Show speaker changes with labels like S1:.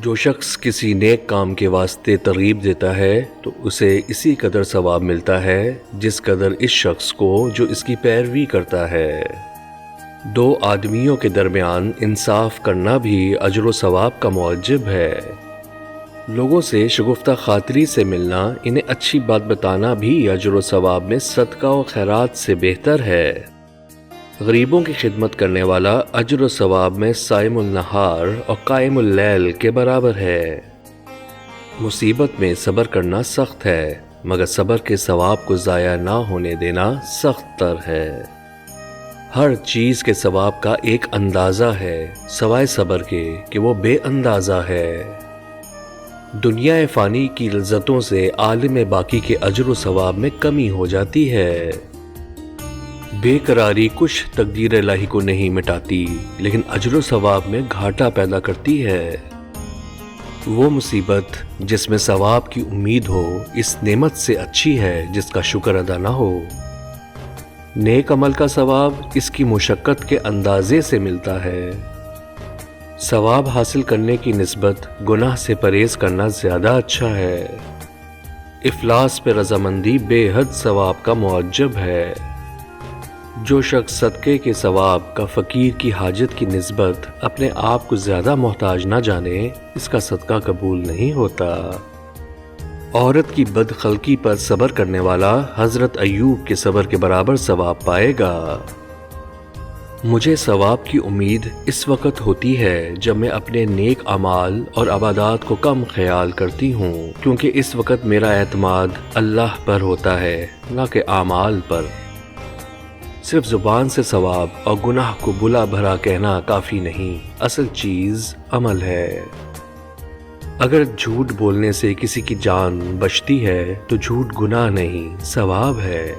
S1: جو شخص کسی نیک کام کے واسطے ترغیب دیتا ہے تو اسے اسی قدر ثواب ملتا ہے جس قدر اس شخص کو جو اس کی پیروی کرتا ہے۔ دو آدمیوں کے درمیان انصاف کرنا بھی اجر و ثواب کا موجب ہے۔ لوگوں سے شگفتہ خاطری سے ملنا، انہیں اچھی بات بتانا بھی اجر و ثواب میں صدقہ و خیرات سے بہتر ہے۔ غریبوں کی خدمت کرنے والا اجر و ثواب میں صائم النہار اور قائم اللیل کے برابر ہے۔ مصیبت میں صبر کرنا سخت ہے، مگر صبر کے ثواب کو ضائع نہ ہونے دینا سخت تر ہے۔ ہر چیز کے ثواب کا ایک اندازہ ہے سوائے صبر کے کہ وہ بے اندازہ ہے۔ دنیا فانی کی لذتوں سے عالم باقی کے اجر و ثواب میں کمی ہو جاتی ہے۔ بے قراری کچھ تقدیر الہی کو نہیں مٹاتی، لیکن اجر و ثواب میں گھاٹا پیدا کرتی ہے۔ وہ مصیبت جس میں ثواب کی امید ہو اس نعمت سے اچھی ہے جس کا شکر ادا نہ ہو۔ نیک عمل کا ثواب اس کی مشقت کے اندازے سے ملتا ہے۔ ثواب حاصل کرنے کی نسبت گناہ سے پرہیز کرنا زیادہ اچھا ہے۔ افلاس پہ رضامندی بے حد ثواب کا موجب ہے۔ جو شخص صدقے کے ثواب کا فقیر کی حاجت کی نسبت اپنے آپ کو زیادہ محتاج نہ جانے، اس کا صدقہ قبول نہیں ہوتا۔ عورت کی بدخلقی پر صبر کرنے والا حضرت ایوب کے صبر کے برابر ثواب پائے گا۔ مجھے ثواب کی امید اس وقت ہوتی ہے جب میں اپنے نیک اعمال اور عبادات کو کم خیال کرتی ہوں، کیونکہ اس وقت میرا اعتماد اللہ پر ہوتا ہے نہ کہ اعمال پر۔ صرف زبان سے ثواب اور گناہ کو بلا بھرا کہنا کافی نہیں، اصل چیز عمل ہے۔ اگر جھوٹ بولنے سے کسی کی جان بچتی ہے تو جھوٹ گناہ نہیں، ثواب ہے۔